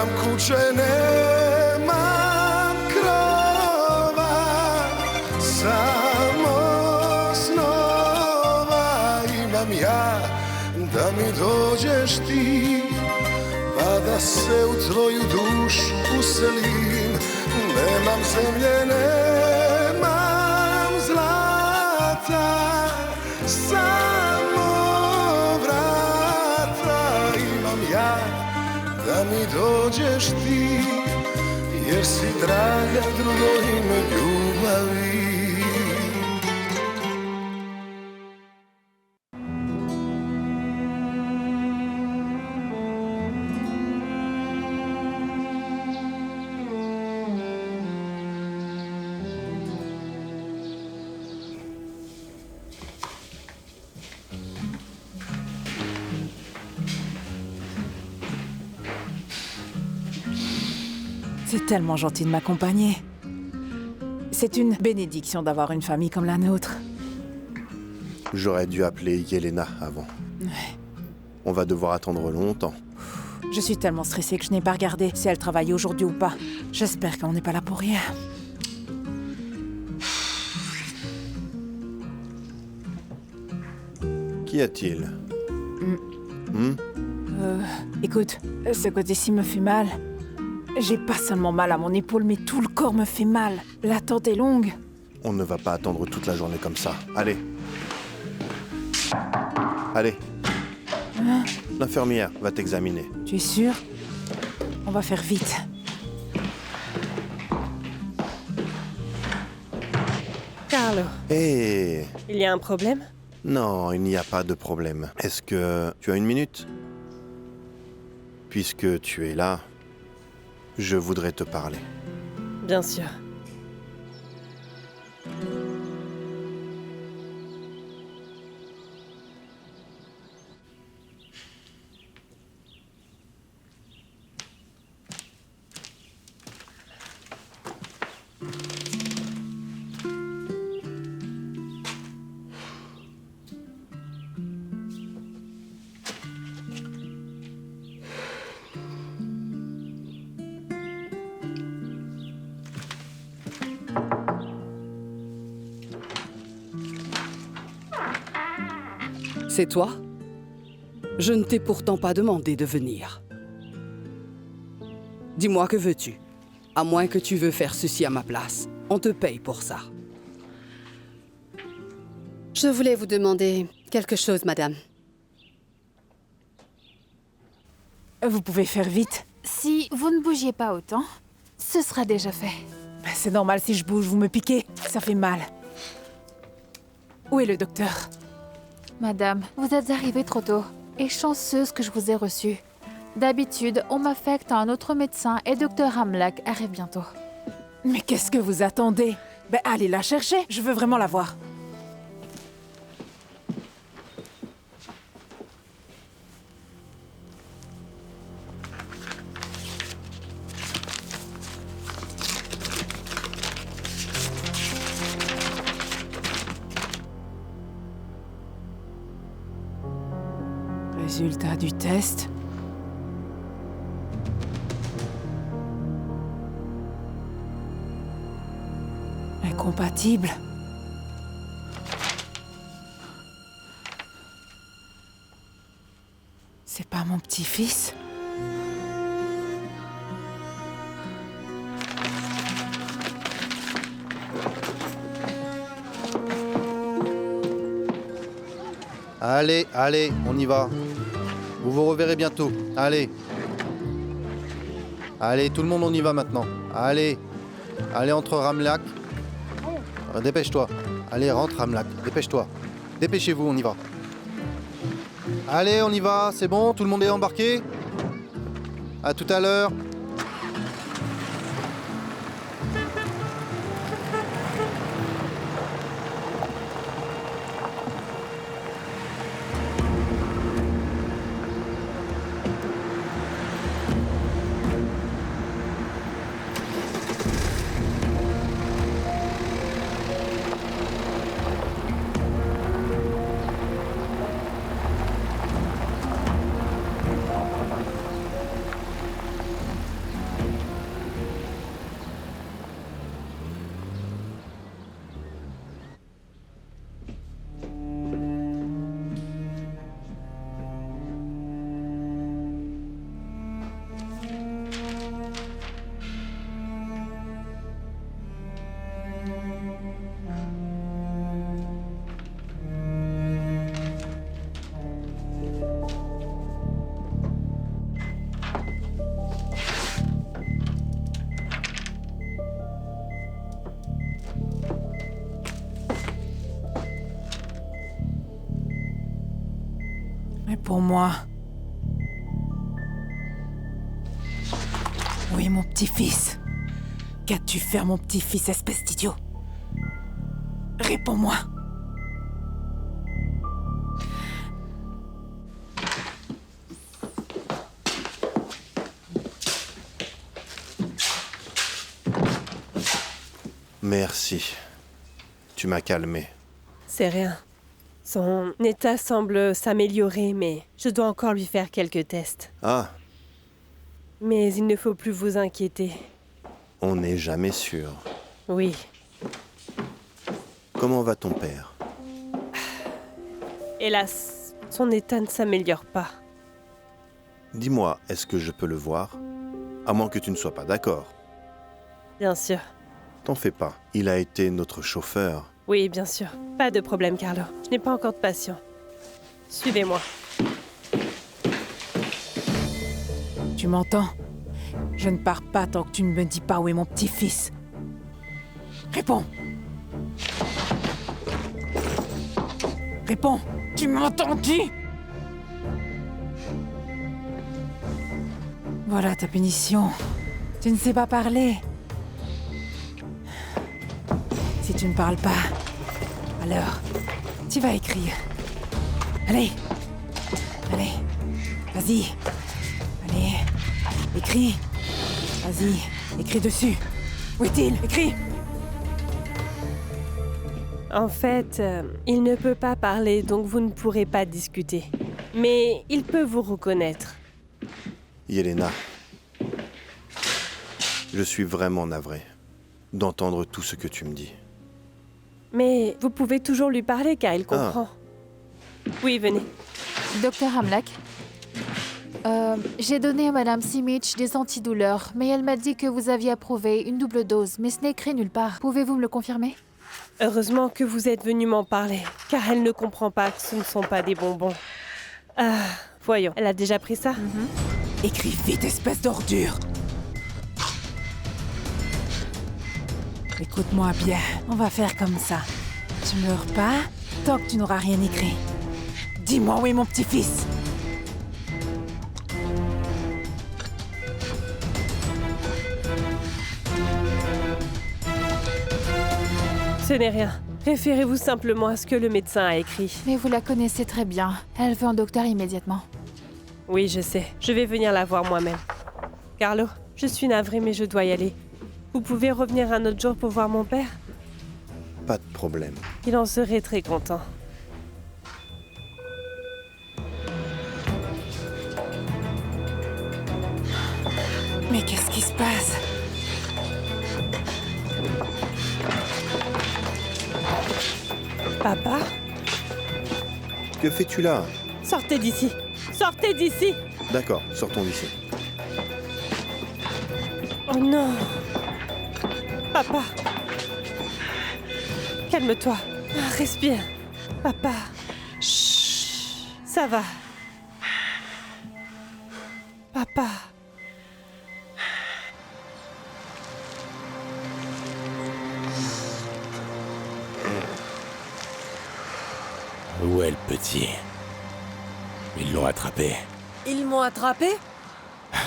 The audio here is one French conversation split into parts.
Nemam kuće, nemam krova, samo snova imam ja, da mi dođeš ti, pa da se u tvoju dušu uselim. Nemam zemlje, nemam zlata, samo vrata imam ja, da mi dođeš ti, jer si draga drugo ime ljubavi. C'est tellement gentil de m'accompagner. C'est une bénédiction d'avoir une famille comme la nôtre. J'aurais dû appeler Yelena avant. Ouais. On va devoir attendre longtemps. Je suis tellement stressée que je n'ai pas regardé si elle travaille aujourd'hui ou pas. J'espère qu'on n'est pas là pour rien. Qu'y a-t-il? Écoute, ce côté-ci me fait mal. J'ai pas seulement mal à mon épaule, mais tout le corps me fait mal. L'attente est longue. On ne va pas attendre toute la journée comme ça. Allez. Allez. L'infirmière va t'examiner. Tu es sûr? On va faire vite. Carlo, Hé il y a un problème? Non, il n'y a pas de problème. Est-ce que tu as une minute? Puisque tu es là, je voudrais te parler. Bien sûr. C'est toi? Je ne t'ai pourtant pas demandé de venir. Dis-moi, que veux-tu? À moins que tu veux faire ceci à ma place. On te paye pour ça. Je voulais vous demander quelque chose, madame. Vous pouvez faire vite. Si vous ne bougiez pas autant, ce sera déjà fait. C'est normal, si je bouge, vous me piquez. Ça fait mal. Où est le docteur? Madame, vous êtes arrivée trop tôt, et chanceuse que je vous ai reçue. D'habitude, on m'affecte à un autre médecin et Dr Amlak arrive bientôt. Mais qu'est-ce que vous attendez? Ben, allez la chercher, je veux vraiment la voir. Résultat du test. Incompatible. C'est pas mon petit-fils? Allez, allez, on y va. Vous vous reverrez bientôt. Allez. Allez, tout le monde, on y va maintenant. Allez. Allez, entre Ramlak. Dépêche-toi. Allez, rentre Ramlak. Dépêche-toi. Dépêchez-vous, on y va. Allez, on y va. C'est bon? Tout le monde est embarqué? À tout à l'heure. Réponds-moi. Où est mon petit-fils? Qu'as-tu fait à mon petit-fils, espèce d'idiot? Réponds-moi. Merci. Tu m'as calmé. C'est rien. Son état semble s'améliorer, mais je dois encore lui faire quelques tests. Ah, Mais il ne faut plus vous inquiéter. on n'est jamais sûr. Oui. Comment va ton père? Hélas, son état ne s'améliore pas. Dis-moi, est-ce que je peux le voir? À moins que tu ne sois pas d'accord. Bien sûr. T'en fais pas. Il a été notre chauffeur. Oui, bien sûr. Pas de problème, Carlo. Je n'ai pas encore de patient. Suivez-moi. Tu m'entends? Je ne pars pas tant que tu ne me dis pas où est mon petit-fils. Réponds! Réponds! Tu m'as entendu? Voilà ta punition. Tu ne sais pas parler. Si tu ne parles pas, alors tu vas écrire. Allez! Allez! Vas-y! Allez! Écris! Vas-y, écris dessus! Où est-il? Écris! En fait, il ne peut pas parler, donc vous ne pourrez pas discuter. Mais il peut vous reconnaître. Yelena, je suis vraiment navré d'entendre tout ce que tu me dis. Mais vous pouvez toujours lui parler car il comprend. Oui, venez. Docteur Hamlack, j'ai donné à Madame Simic des antidouleurs, mais elle m'a dit que vous aviez approuvé une double dose, mais ce n'est écrit nulle part. Pouvez-vous me le confirmer? Heureusement que vous êtes venu m'en parler, car elle ne comprend pas que ce ne sont pas des bonbons. Ah, voyons, elle a déjà pris ça? Écris vite, espèce d'ordure! Écoute-moi bien, on va faire comme ça. Tu meurs pas tant que tu n'auras rien écrit. Dis-moi où est mon petit-fils? Ce n'est rien. Référez-vous simplement à ce que le médecin a écrit. Mais vous la connaissez très bien. Elle veut un docteur immédiatement. Oui, je sais. Je vais venir la voir moi-même. Carlo, je suis navrée, mais je dois y aller. Vous pouvez revenir un autre jour pour voir mon père? Pas de problème. Il en serait très content. Mais qu'est-ce qui se passe? Papa? Que fais-tu là? Sortez d'ici! Sortez d'ici! D'accord, sortons d'ici. Oh non! Papa! Calme-toi. Respire. Papa. Chut. Ça va. Papa. Où est le petit? Ils l'ont attrapé. Ils m'ont attrapé?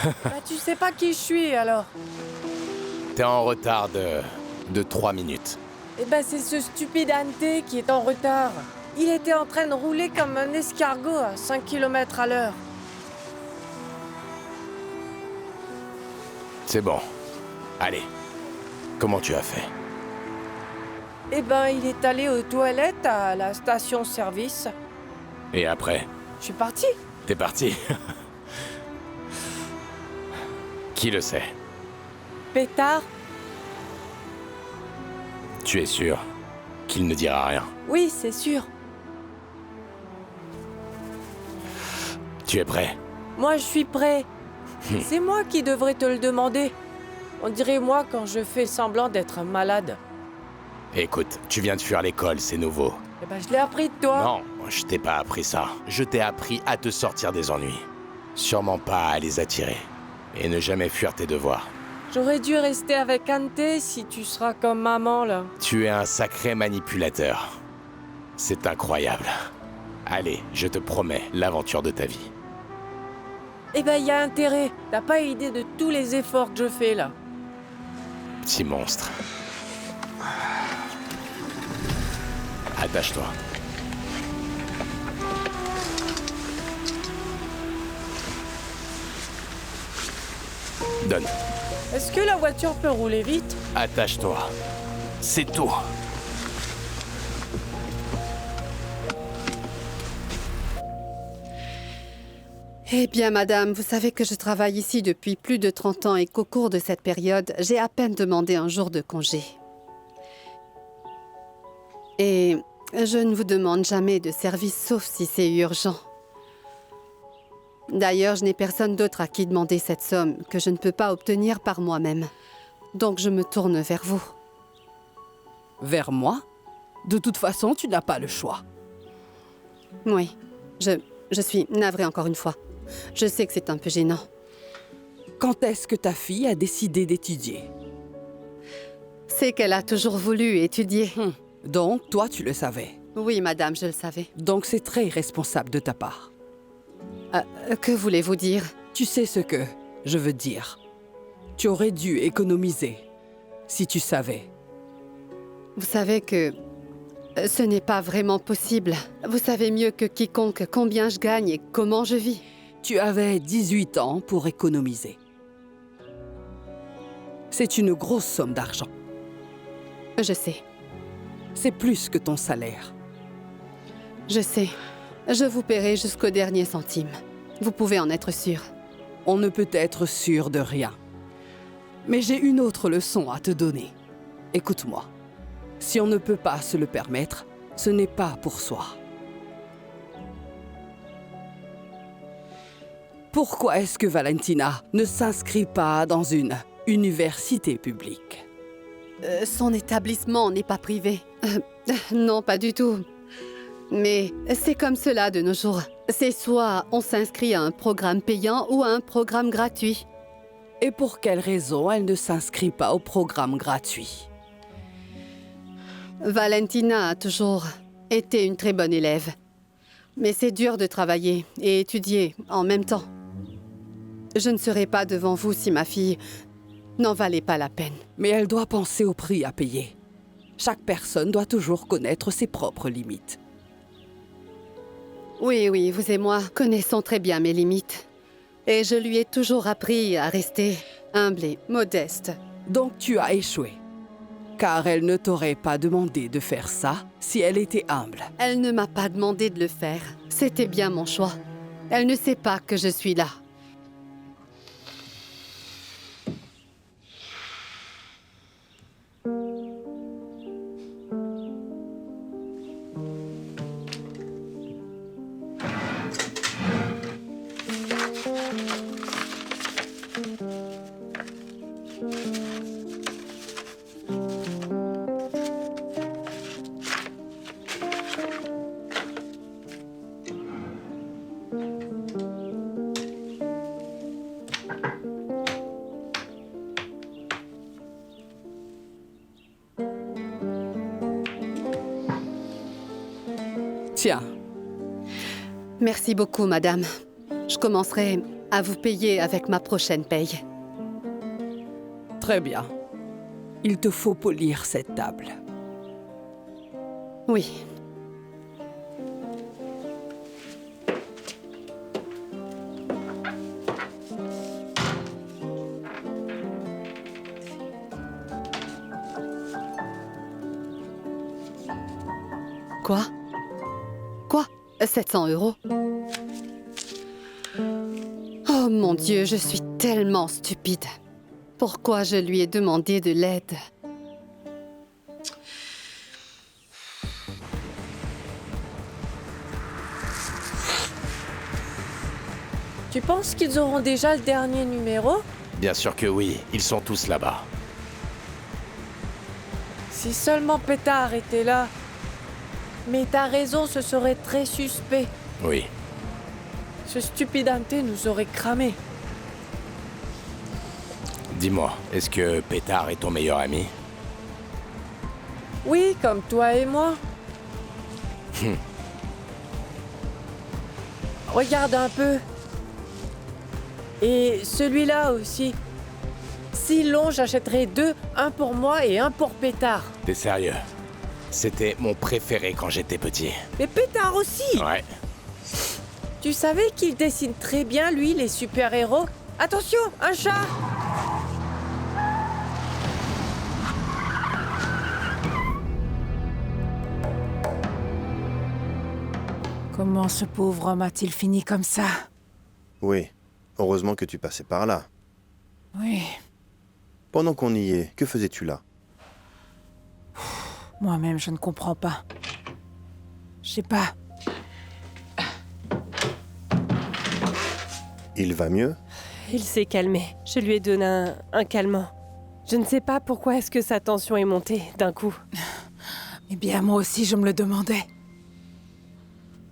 Bah, tu sais pas qui je suis alors. T'es en retard de 3 minutes. Eh ben c'est ce stupide Ante qui est en retard. Il était en train de rouler comme un escargot à 5 km à l'heure. C'est bon. Allez. Comment tu as fait? Eh ben il est allé aux toilettes à la station-service. Et après? Je suis partie. T'es parti? Qui le sait? Pétard? Tu es sûr qu'il ne dira rien? Oui, c'est sûr. Tu es prêt? Moi je suis prêt. C'est moi qui devrais te le demander. On dirait moi quand je fais semblant d'être malade. Écoute, tu viens de fuir l'école, c'est nouveau. Eh ben je l'ai appris de toi. Non, je t'ai pas appris ça. Je t'ai appris à te sortir des ennuis. Sûrement pas à les attirer. Et ne jamais fuir tes devoirs. J'aurais dû rester avec Ante si tu seras comme maman là. Tu es un sacré manipulateur. C'est incroyable. Allez, je te promets l'aventure de ta vie. Eh ben, y a intérêt. T'as pas idée de tous les efforts que je fais, là. Petit monstre. Attache-toi. Donne. Est-ce que la voiture peut rouler vite? Attache-toi. C'est tout. Eh bien, madame, vous savez que je travaille ici depuis plus de 30 ans et qu'au cours de cette période, j'ai à peine demandé un jour de congé. Et je ne vous demande jamais de service sauf si c'est urgent. D'ailleurs, je n'ai personne d'autre à qui demander cette somme que je ne peux pas obtenir par moi-même. Donc je me tourne vers vous. Vers moi? De toute façon, tu n'as pas le choix. Oui, je suis navrée encore une fois. Je sais que c'est un peu gênant. Quand est-ce que ta fille a décidé d'étudier? C'est qu'elle a toujours voulu étudier. Donc, toi, tu le savais. Oui, madame, je le savais. Donc, c'est très irresponsable de ta part. Que voulez-vous dire? Tu sais ce que je veux dire. Tu aurais dû économiser, si tu savais. Vous savez que ce n'est pas vraiment possible. Vous savez mieux que quiconque combien je gagne et comment je vis. Tu avais 18 ans pour économiser. C'est une grosse somme d'argent. Je sais. C'est plus que ton salaire. Je sais. Je vous paierai jusqu'au dernier centime. Vous pouvez en être sûr. On ne peut être sûr de rien. Mais j'ai une autre leçon à te donner. Écoute-moi. Si on ne peut pas se le permettre, ce n'est pas pour soi. Pourquoi est-ce que Valentina ne s'inscrit pas dans une université publique? Son établissement n'est pas privé. Non, pas du tout. Mais c'est comme cela de nos jours. C'est soit on s'inscrit à un programme payant ou à un programme gratuit. Et pour quelle raison elle ne s'inscrit pas au programme gratuit? Valentina a toujours été une très bonne élève. Mais c'est dur de travailler et étudier en même temps. Je ne serai pas devant vous si ma fille n'en valait pas la peine. Mais elle doit penser au prix à payer. Chaque personne doit toujours connaître ses propres limites. Oui, vous et moi connaissons très bien mes limites. Et je lui ai toujours appris à rester humble et modeste. Donc tu as échoué. Car elle ne t'aurait pas demandé de faire ça si elle était humble. Elle ne m'a pas demandé de le faire. C'était bien mon choix. Elle ne sait pas que je suis là. Tiens. Merci beaucoup, madame. Je commencerai à vous payer avec ma prochaine paye. Très bien. Il te faut polir cette table. Oui. Quoi? 700 €? Oh mon Dieu, je suis tellement stupide. Pourquoi je lui ai demandé de l'aide? Tu penses qu'ils auront déjà le dernier numéro? Bien sûr que oui, ils sont tous là-bas. Si seulement Pétard était là. Mais t'as raison, ce serait très suspect. Oui. Ce stupidante nous aurait cramé. Dis-moi, est-ce que Pétard est ton meilleur ami? Oui, comme toi et moi. Regarde un peu. Et celui-là aussi. Si long, j'achèterais 2, un pour moi et un pour Pétard. T'es sérieux? C'était mon préféré quand j'étais petit. Mais Pétard aussi! Ouais. Tu savais qu'il dessine très bien, lui, les super-héros? Attention, un chat! Comment ce pauvre homme a-t-il fini comme ça? Oui, heureusement que tu passais par là. Oui, Pendant qu'on y est, que faisais-tu là? moi-même je ne comprends pas. Je sais pas. Il va mieux? Il s'est calmé. Je lui ai donné un calmant. Je ne sais pas pourquoi est-ce que sa tension est montée d'un coup. Eh bien, moi aussi je me le demandais.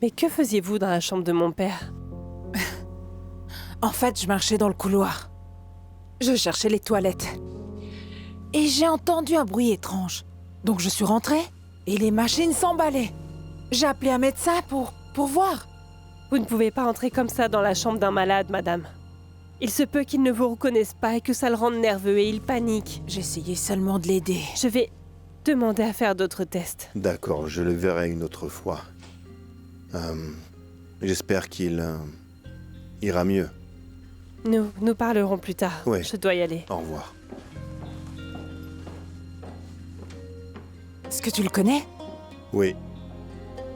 Mais que faisiez-vous dans la chambre de mon père? En fait, je marchais dans le couloir. Je cherchais les toilettes. Et j'ai entendu un bruit étrange. Donc je suis rentrée et les machines s'emballaient. J'ai appelé un médecin pour voir. Vous ne pouvez pas entrer comme ça dans la chambre d'un malade, madame. Il se peut qu'il ne vous reconnaisse pas et que ça le rende nerveux et il panique. J'essayais seulement de l'aider. Je vais demander à faire d'autres tests. D'accord, je le verrai une autre fois. J'espère qu'il ira mieux. Nous parlerons plus tard. Ouais. Je dois y aller. Au revoir. Est-ce que tu le connais? Oui,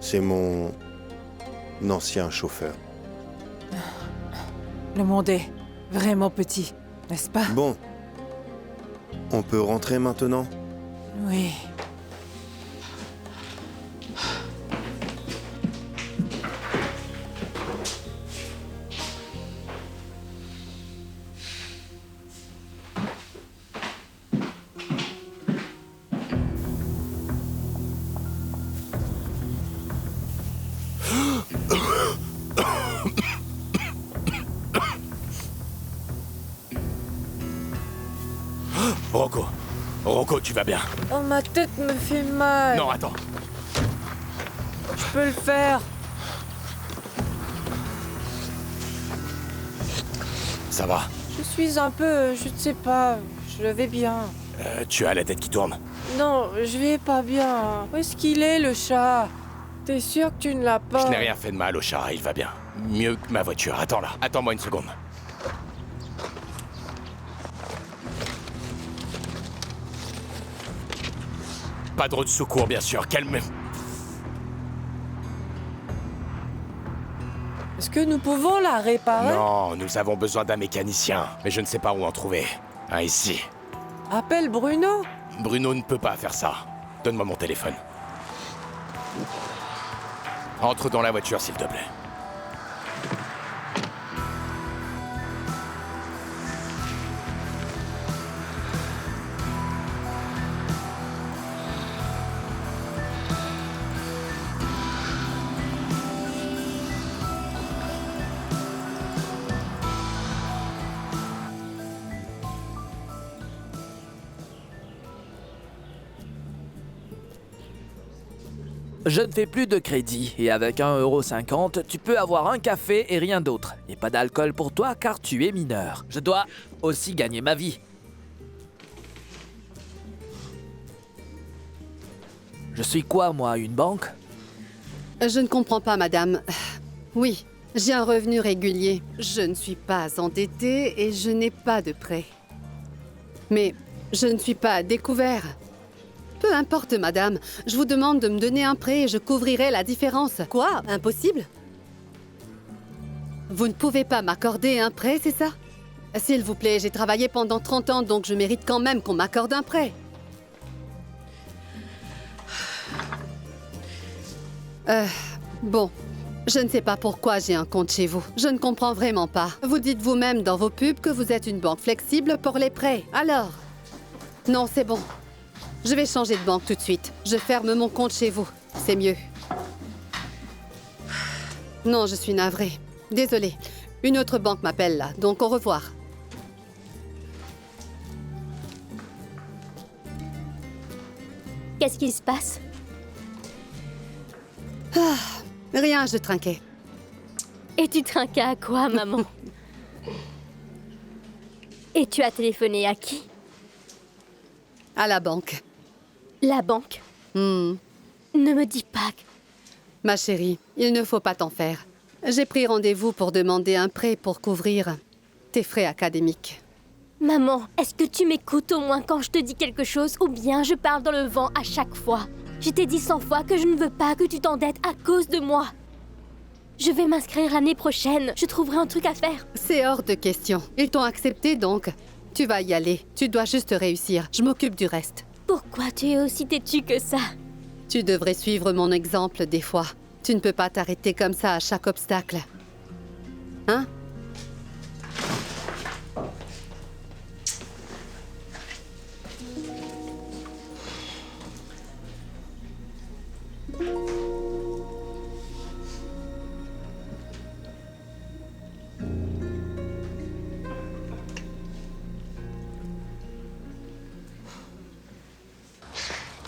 c'est mon ancien chauffeur. Le monde est vraiment petit, n'est-ce pas? Bon, on peut rentrer maintenant? Oui. Rocco, tu vas bien? Oh, ma tête me fait mal. Non, attends. Je peux le faire. Ça va? Je suis un peu... je ne sais pas. Je vais bien. Tu as la tête qui tourne? Non, je vais pas bien. Où est-ce qu'il est, le chat? T'es sûr que tu ne l'as pas? Je n'ai rien fait de mal au chat, il va bien. Mieux que ma voiture. Attends là, attends-moi une seconde. Pas de roue de secours, bien sûr. Calme. Est-ce que nous pouvons la réparer? Non, nous avons besoin d'un mécanicien. Mais je ne sais pas où en trouver. Un ici. Appelle Bruno. Bruno ne peut pas faire ça. Donne-moi mon téléphone. Entre dans la voiture, s'il te plaît. Je ne fais plus de crédit et avec 1,50 €, tu peux avoir un café et rien d'autre. Et pas d'alcool pour toi car tu es mineur. Je dois aussi gagner ma vie. Je suis quoi, moi, une banque? Je ne comprends pas, madame. Oui, j'ai un revenu régulier. Je ne suis pas endettée et je n'ai pas de prêt. Mais je ne suis pas à découvert. Peu importe, madame. Je vous demande de me donner un prêt et je couvrirai la différence. Quoi? Impossible? Vous ne pouvez pas m'accorder un prêt, c'est ça? S'il vous plaît, j'ai travaillé pendant 30 ans, donc je mérite quand même qu'on m'accorde un prêt. Bon, je ne sais pas pourquoi j'ai un compte chez vous. Je ne comprends vraiment pas. Vous dites vous-même dans vos pubs que vous êtes une banque flexible pour les prêts. Alors? Non, c'est bon. Je vais changer de banque tout de suite. Je ferme mon compte chez vous. C'est mieux. Non, je suis navrée. Désolée. Une autre banque m'appelle là, donc au revoir. Qu'est-ce qui se passe? Rien, je trinquais. Et tu trinquais à quoi, maman? Et tu as téléphoné à qui? À la banque. La banque? Hmm. Ne me dis pas que... Ma chérie, il ne faut pas t'en faire. J'ai pris rendez-vous pour demander un prêt pour couvrir tes frais académiques. Maman, est-ce que tu m'écoutes au moins quand je te dis quelque chose ou bien je parle dans le vent à chaque fois? Je t'ai dit 100 fois que je ne veux pas que tu t'endettes à cause de moi. Je vais m'inscrire l'année prochaine. Je trouverai un truc à faire. C'est hors de question. Ils t'ont accepté donc. Tu vas y aller. Tu dois juste réussir. Je m'occupe du reste. Pourquoi tu es aussi têtu que ça? Tu devrais suivre mon exemple des fois. Tu ne peux pas t'arrêter comme ça à chaque obstacle. Hein?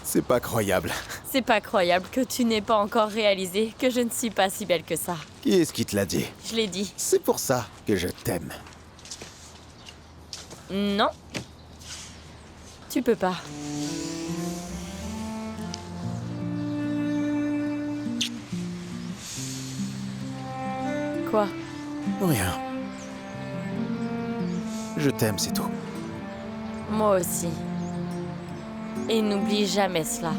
C'est pas croyable. C'est pas croyable que tu n'aies pas encore réalisé que je ne suis pas si belle que ça. Qui est-ce qui te l'a dit? Je l'ai dit. C'est pour ça que je t'aime. Non. Tu peux pas. Quoi? Rien. Je t'aime, c'est tout. Moi aussi. Et n'oublie jamais cela.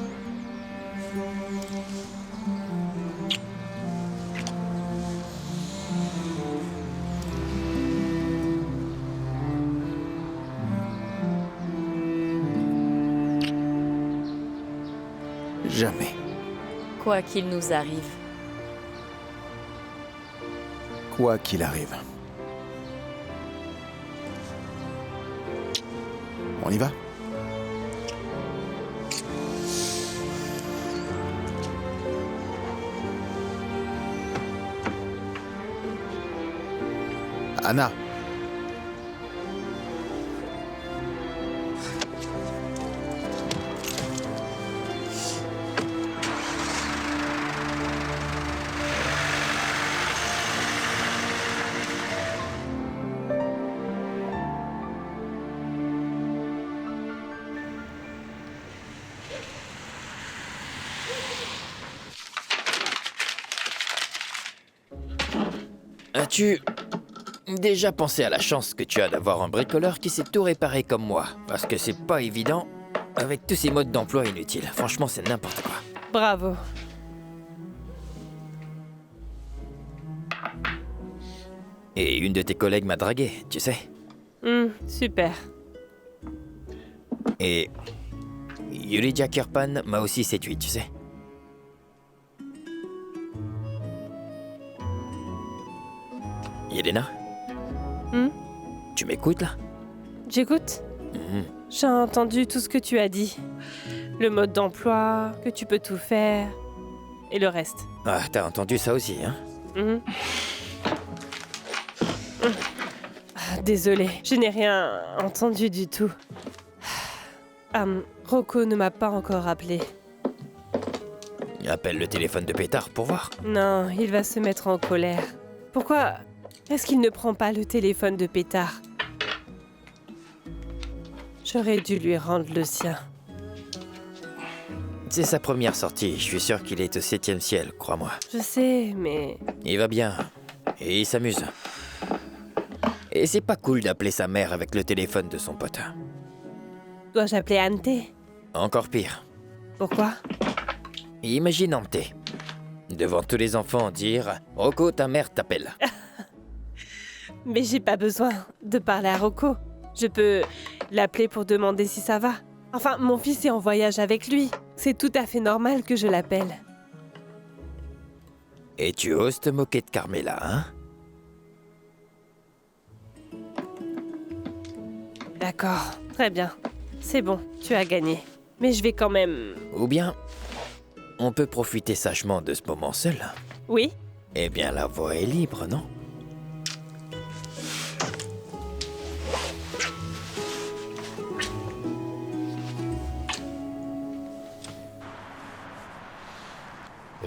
Jamais. Quoi qu'il nous arrive. Quoi qu'il arrive. On y va? Anna. As-tu déjà pensé à la chance que tu as d'avoir un bricoleur qui sait tout réparer comme moi? Parce que c'est pas évident avec tous ces modes d'emploi inutiles. Franchement, c'est n'importe quoi. Bravo. Et une de tes collègues m'a dragué, tu sais. Super. Et Yulidia Kirpan m'a aussi séduit, tu sais. Yelena? Tu m'écoutes là? J'écoute. J'ai entendu tout ce que tu as dit. Le mode d'emploi, que tu peux tout faire, et le reste. Ah, t'as entendu ça aussi, hein? Désolée, je n'ai rien entendu du tout. Rocco ne m'a pas encore appelé. Appelle le téléphone de Pétard pour voir. Non, il va se mettre en colère. Pourquoi est-ce qu'il ne prend pas le téléphone de Pétard? J'aurais dû lui rendre le sien. C'est sa première sortie, je suis sûr qu'il est au 7e ciel, crois-moi. Je sais, mais... Il va bien, et il s'amuse. Et c'est pas cool d'appeler sa mère avec le téléphone de son pote. Dois-je appeler Ante? Encore pire. Pourquoi? Imagine Ante, devant tous les enfants, dire « Rocco, ta mère t'appelle ». Mais j'ai pas besoin de parler à Rocco. Je peux l'appeler pour demander si ça va. Enfin, mon fils est en voyage avec lui. C'est tout à fait normal que je l'appelle. Et tu oses te moquer de Carmela, hein? D'accord, très bien. C'est bon, tu as gagné. Mais je vais quand même... Ou bien, on peut profiter sagement de ce moment seul. Oui? Eh bien, la voie est libre, non?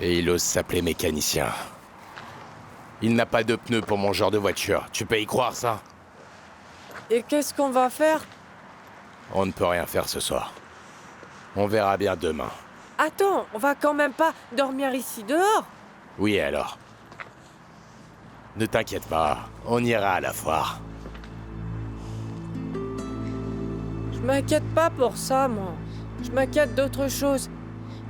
Et il ose s'appeler mécanicien. Il n'a pas de pneus pour mon genre de voiture. Tu peux y croire, ça? Et qu'est-ce qu'on va faire? On ne peut rien faire ce soir. On verra bien demain. Attends, on va quand même pas dormir ici dehors? Oui, alors. Ne t'inquiète pas, on ira à la foire. Je m'inquiète pas pour ça, moi. Je m'inquiète d'autre chose.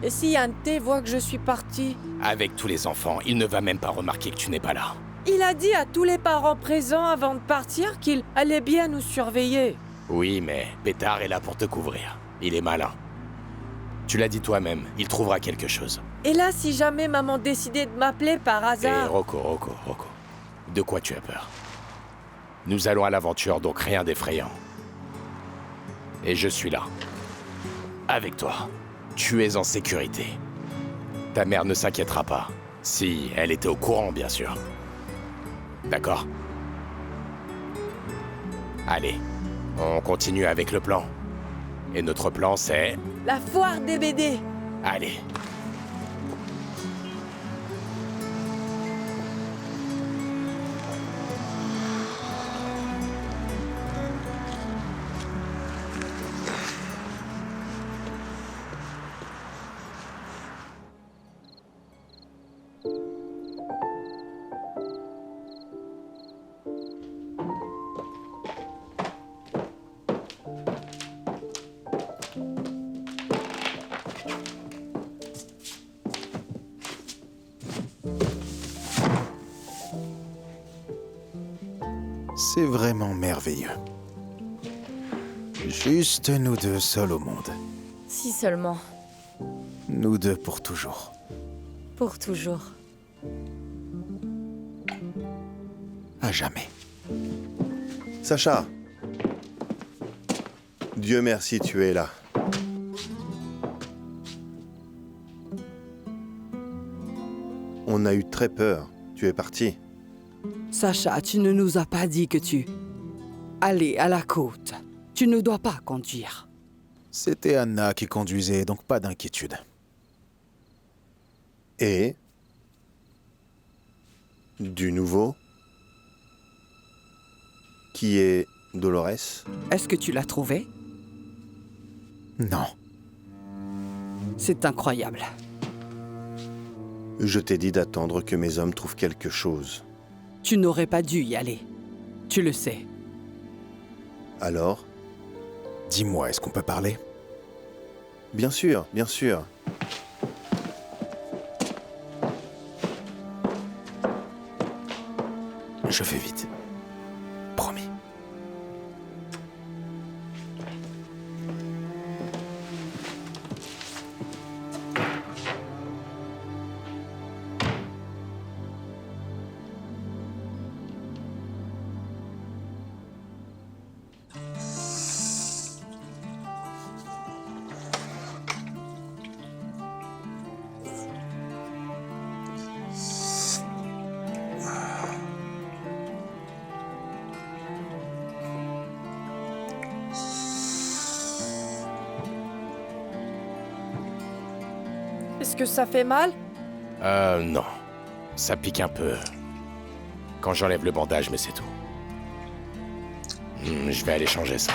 Et si Yann T voit que je suis partie? Avec tous les enfants, il ne va même pas remarquer que tu n'es pas là. Il a dit à tous les parents présents avant de partir qu'il allait bien nous surveiller. Oui, mais Pétard est là pour te couvrir. Il est malin. Tu l'as dit toi-même, il trouvera quelque chose. Et là, si jamais maman décidait de m'appeler par Hé, hasard... Rocco. De quoi tu as peur? Nous allons à l'aventure, donc rien d'effrayant. Et je suis là. Avec toi. Tu es en sécurité. Ta mère ne s'inquiétera pas. Si elle était au courant, bien sûr. D'accord? Allez, on continue avec le plan. Et notre plan, c'est... La foire des BD. Allez. C'est vraiment merveilleux. Juste nous deux seuls au monde. Si seulement. Nous deux pour toujours. Pour toujours. À jamais. Sacha. Dieu merci, tu es là. On a eu très peur. Tu es parti. Sacha, tu ne nous as pas dit que tu... Allez, à la côte. Tu ne dois pas conduire. C'était Anna qui conduisait, donc pas d'inquiétude. Et... du nouveau? Qui est Dolores? Est-ce que tu l'as trouvé? Non. C'est incroyable. Je t'ai dit d'attendre que mes hommes trouvent quelque chose. Tu n'aurais pas dû y aller. Tu le sais. Alors? Dis-moi, est-ce qu'on peut parler? Bien sûr, bien sûr. Je fais vite. Promis. Est-ce que ça fait mal? Non. Ça pique un peu. Quand j'enlève le bandage, mais c'est tout. Je vais aller changer ça.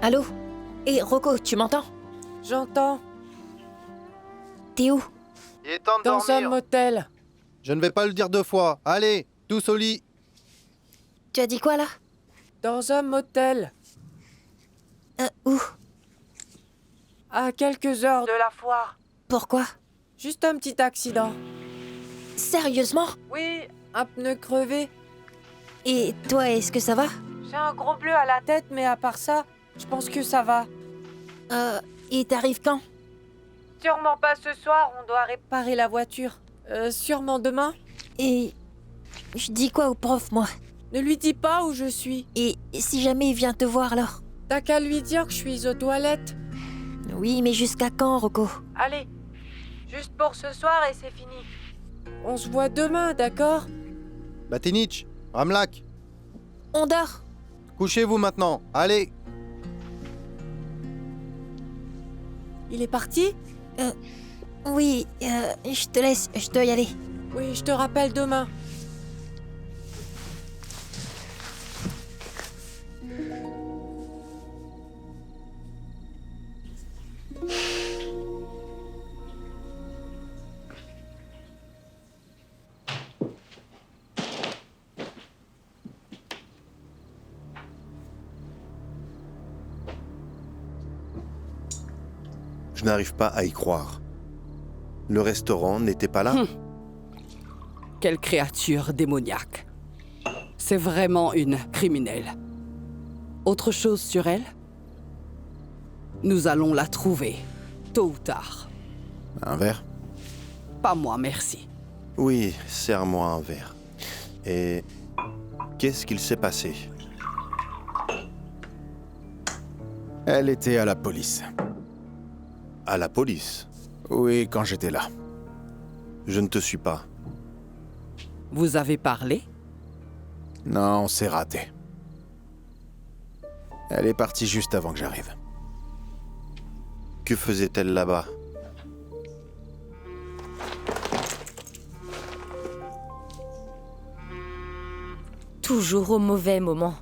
Allô? Et Rocco, tu m'entends? J'entends. T'es où? Il est temps de Dans dormir. un motel. Je ne vais pas le dire 2 fois. Allez, tous au lit. Tu as dit quoi là? Dans un motel. Où? À quelques heures de la foire. Pourquoi? Juste un petit accident. Sérieusement? Oui, un pneu crevé. Et toi, est-ce que ça va? J'ai un gros bleu à la tête, mais à part ça, je pense que ça va. Et t'arrives quand? Sûrement pas ce soir, on doit réparer la voiture. Sûrement demain. Et... je dis quoi au prof, moi? Ne lui dis pas où je suis. Et si jamais il vient te voir, alors? T'as qu'à lui dire que je suis aux toilettes. Oui, mais jusqu'à quand, Rocco? Allez, juste pour ce soir et c'est fini. On se voit demain, d'accord? Batinich, Ramlak. On dort. Couchez-vous maintenant. Allez. Il est parti? Oui, je te laisse, je dois y aller. Oui, je te rappelle demain. Je n'arrive pas à y croire. Le restaurant n'était pas là? Quelle créature démoniaque. C'est vraiment une criminelle. Autre chose sur elle? Nous allons la trouver, tôt ou tard. Un verre? Pas moi, merci. Oui, serre-moi un verre. Et qu'est-ce qu'il s'est passé? Elle était à la police. À la police? Oui, quand j'étais là. Je ne te suis pas. Vous avez parlé? Non, on s'est raté. Elle est partie juste avant que j'arrive. Que faisait-elle là-bas? Toujours au mauvais moment.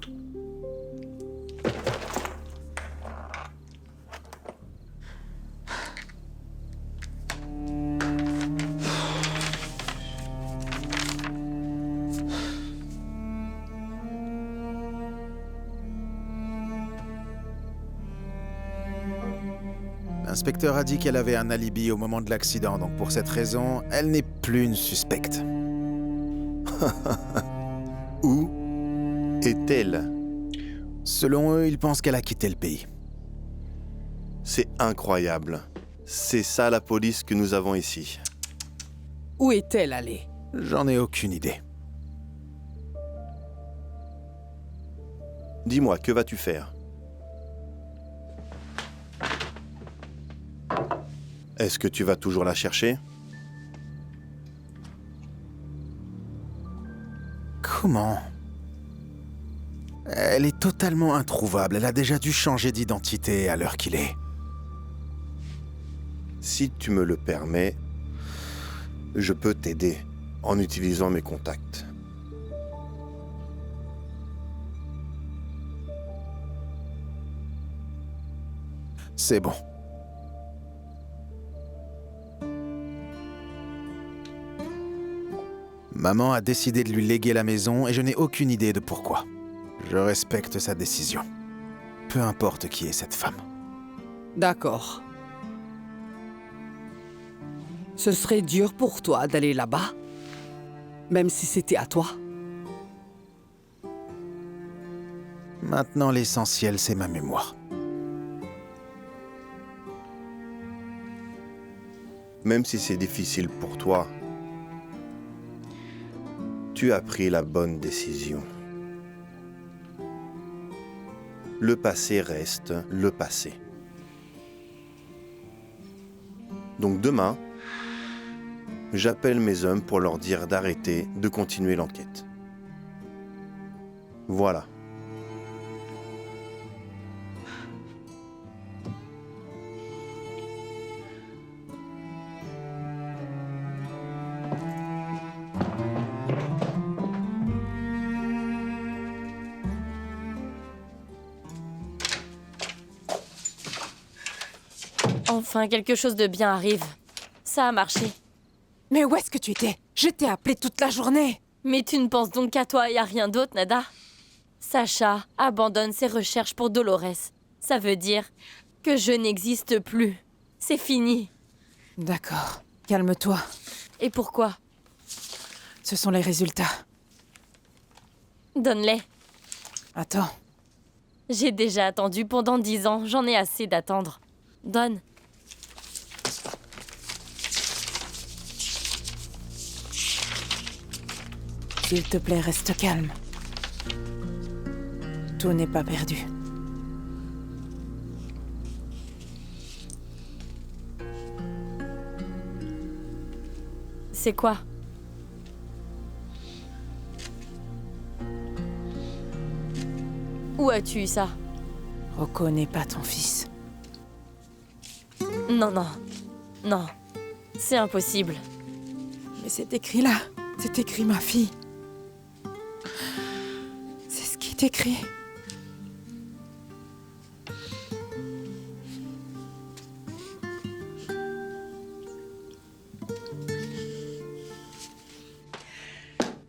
L'inspecteur a dit qu'elle avait un alibi au moment de l'accident, donc pour cette raison, elle n'est plus une suspecte. Où est-elle? Selon eux, ils pensent qu'elle a quitté le pays. C'est incroyable. C'est ça la police que nous avons ici. Où est-elle allée? J'en ai aucune idée. Dis-moi, que vas-tu faire? Est-ce que tu vas toujours la chercher? Comment? Elle est totalement introuvable. Elle a déjà dû changer d'identité à l'heure qu'il est. Si tu me le permets, je peux t'aider en utilisant mes contacts. C'est bon. Maman a décidé de lui léguer la maison et je n'ai aucune idée de pourquoi. Je respecte sa décision. Peu importe qui est cette femme. D'accord. Ce serait dur pour toi d'aller là-bas, même si c'était à toi. Maintenant, l'essentiel, c'est ma mémoire. Même si c'est difficile pour toi, tu as pris la bonne décision. Le passé reste le passé. Donc demain, j'appelle mes hommes pour leur dire d'arrêter de continuer l'enquête. Voilà. Enfin, quelque chose de bien arrive. Ça a marché. Mais où est-ce que tu étais? Je t'ai appelé toute la journée. Mais tu ne penses donc qu'à toi et à rien d'autre, Nada? Sacha abandonne ses recherches pour Dolores. Ça veut dire que je n'existe plus. C'est fini. D'accord. Calme-toi. Et pourquoi? Ce sont les résultats. Donne-les. Attends. J'ai déjà attendu pendant 10 ans. J'en ai assez d'attendre. Donne. S'il te plaît, reste calme. Tout n'est pas perdu. C'est quoi? Où as-tu eu ça? Rocco n'est pas ton fils. Non, non. Non. C'est impossible. Mais c'est écrit là. C'est écrit ma fille. C'est ce qui est écrit.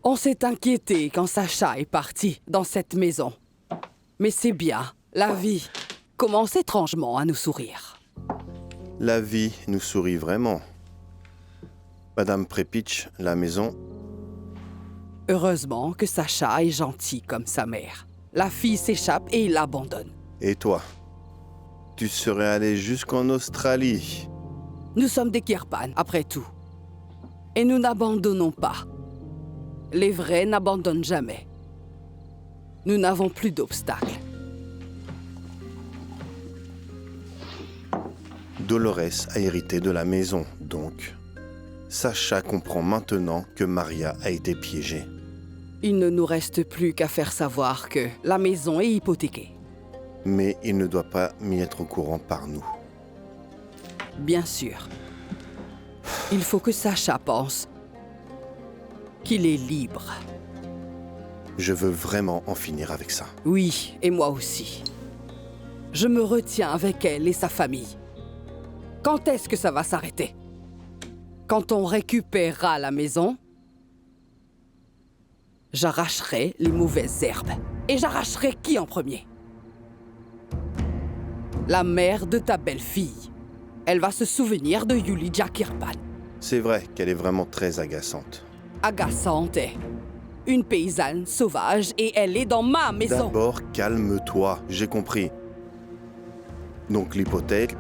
On s'est inquiété quand Sacha est parti dans cette maison. Mais c'est bien, la vie commence étrangement à nous sourire. La vie nous sourit vraiment. Madame Prepitch, la maison... Heureusement que Sacha est gentil comme sa mère. La fille s'échappe et il l'abandonne. Et toi? Tu serais allé jusqu'en Australie. Nous sommes des Kirpan, après tout. Et nous n'abandonnons pas. Les vrais n'abandonnent jamais. Nous n'avons plus d'obstacles. Dolores a hérité de la maison, donc. Sacha comprend maintenant que Maria a été piégée. Il ne nous reste plus qu'à faire savoir que la maison est hypothéquée. Mais il ne doit pas m'y être au courant par nous. Bien sûr. Il faut que Sacha pense qu'il est libre. Je veux vraiment en finir avec ça. Oui, et moi aussi. Je me retiens avec elle et sa famille. Quand est-ce que ça va s'arrêter? Quand on récupérera la maison, j'arracherai les mauvaises herbes. Et j'arracherai qui en premier? La mère de ta belle-fille. Elle va se souvenir de Yulija Kirpan. C'est vrai qu'elle est vraiment très agaçante. Agaçante est une paysanne sauvage et elle est dans ma maison. D'abord, calme-toi, j'ai compris. Donc l'hypothèque,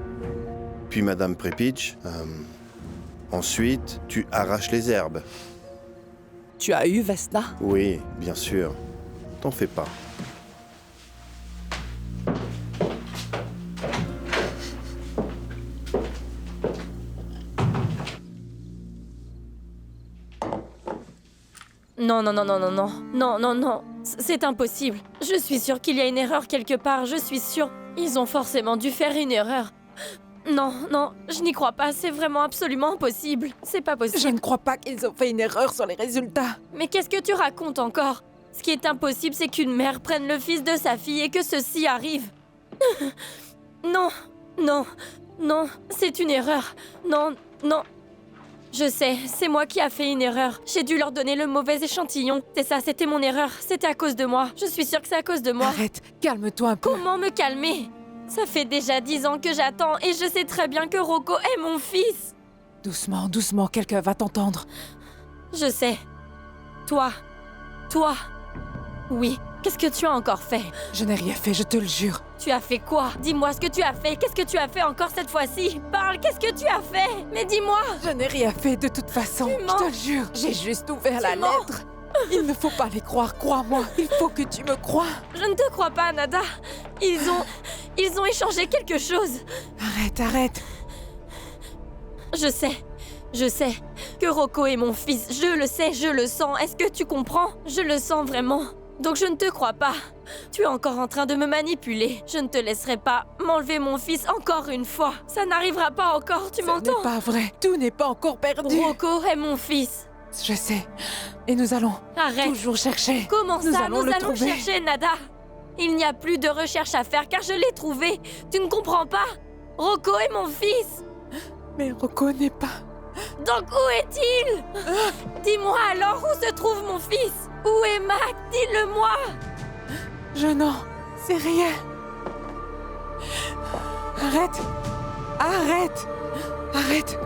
puis Madame Prepitch. Ensuite, tu arraches les herbes. Tu as eu Vesna? Oui, bien sûr. T'en fais pas. Non, non, non, non, non, non. Non, non, non. C'est impossible. Je suis sûre qu'il y a une erreur quelque part. Je suis sûre. Ils ont forcément dû faire une erreur. Non, non, je n'y crois pas. C'est vraiment absolument impossible. C'est pas possible. Je ne crois pas qu'ils ont fait une erreur sur les résultats. Mais qu'est-ce que tu racontes encore? Ce qui est impossible, c'est qu'une mère prenne le fils de sa fille et que ceci arrive. Non, non, non, c'est une erreur. Non, non. Je sais, c'est moi qui a fait une erreur. J'ai dû leur donner le mauvais échantillon. C'est ça, c'était mon erreur. C'était à cause de moi. Je suis sûre que c'est à cause de moi. Arrête, calme-toi un peu. Comment me calmer? Ça fait déjà 10 ans que j'attends et je sais très bien que Rocco est mon fils. Doucement, doucement, quelqu'un va t'entendre. Je sais. Toi. Oui, qu'est-ce que tu as encore fait? Je n'ai rien fait, je te le jure. Tu as fait quoi? Dis-moi ce que tu as fait. Qu'est-ce que tu as fait encore cette fois-ci? Parle, qu'est-ce que tu as fait? Mais dis-moi! Je n'ai rien fait de toute façon, Tu je mens. te le jure. J'ai juste ouvert la mens. lettre. Il ne faut pas les croire, crois-moi. Il faut que tu me crois. Je ne te crois pas, Nada. Ils ont échangé quelque chose. Arrête, arrête. Je sais que Rocco est mon fils. Je le sais, je le sens. Est-ce que tu comprends? Je le sens vraiment. Donc je ne te crois pas. Tu es encore en train de me manipuler. Je ne te laisserai pas m'enlever mon fils encore une fois. Ça n'arrivera pas encore, tu m'entends? Ce n'est pas vrai. Tout n'est pas encore perdu. Rocco est mon fils. Je sais. Et nous allons Arrête. toujours chercher. Comment nous ça, allons nous le allons trouver. chercher, Nada? Il n'y a plus de recherche à faire car je l'ai trouvé. Tu ne comprends pas? Rocco est mon fils. Mais Rocco n'est pas... Donc où est-il? Dis-moi alors où se trouve mon fils? Où est Mac? Dis-le-moi. Je n'en sais rien. Arrête. Arrête. Arrête.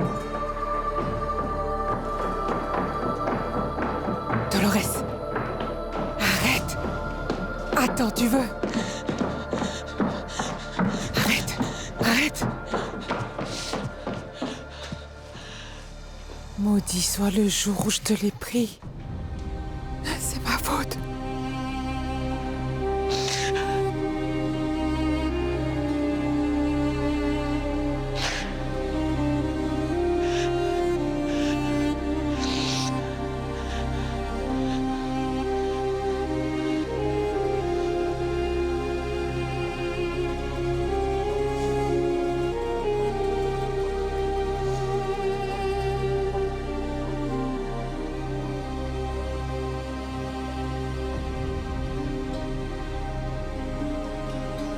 Dolores. Arrête. Attends, tu veux. Arrête. Arrête. Maudit soit le jour où je te l'ai pris. C'est ma faute.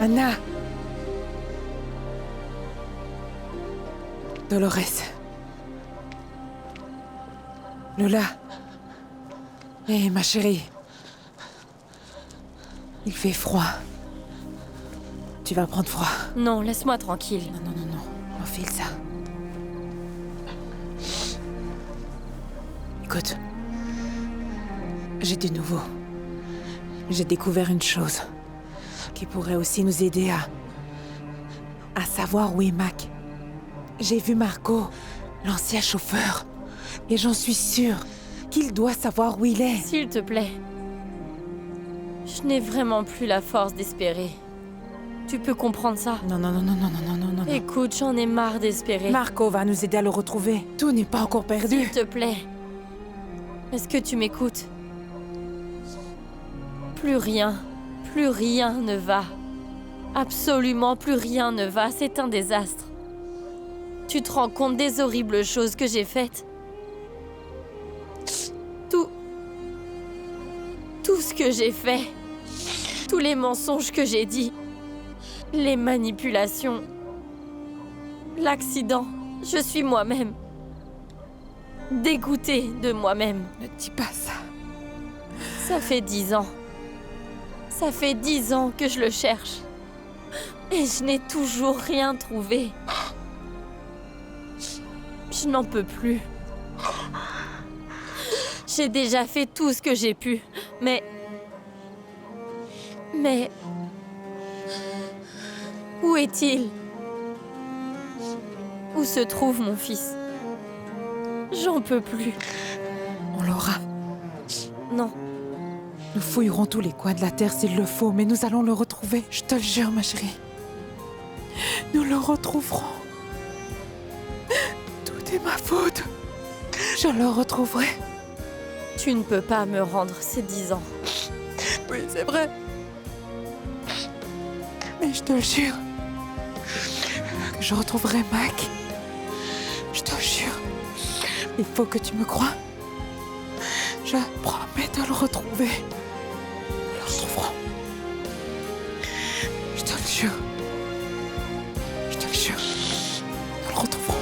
Anna. Dolores. Lola. Hé, ma chérie. Il fait froid. Tu vas prendre froid. Non, laisse-moi tranquille. Non. Enfile ça. Écoute. J'ai du nouveau. J'ai découvert une chose qui pourrait aussi nous aider à savoir où est Mac. J'ai vu Marco, l'ancien chauffeur, et j'en suis sûre qu'il doit savoir où il est. S'il te plaît. Je n'ai vraiment plus la force d'espérer. Tu peux comprendre ça? Non. Écoute, j'en ai marre d'espérer. Marco va nous aider à le retrouver. Tout n'est pas encore perdu. S'il te plaît. Est-ce que tu m'écoutes? Plus rien ne va. Absolument plus rien ne va, c'est un désastre. Tu te rends compte des horribles choses que j'ai faites? Tout ce que j'ai fait. Tous les mensonges que j'ai dit. Les manipulations. L'accident. Je suis moi-même. Dégoûtée de moi-même. Ne dis pas ça. Ça fait 10 ans. Ça fait 10 ans que je le cherche. Et je n'ai toujours rien trouvé. Je n'en peux plus. J'ai déjà fait tout ce que j'ai pu, mais... Où est-il? Où se trouve mon fils? J'en peux plus. On l'aura. Non. Nous fouillerons tous les coins de la terre s'il le faut, mais nous allons le retrouver. Je te le jure, ma chérie. Nous le retrouverons. Tout est ma faute. Je le retrouverai. Tu ne peux pas me rendre ces 10 ans. Oui, c'est vrai. Mais je te le jure. Je retrouverai Mac. Je te le jure. Il faut que tu me crois. Je promets de le retrouver. Nous le retrouverons. Je te le jure. Je te le jure. Nous le retrouverons.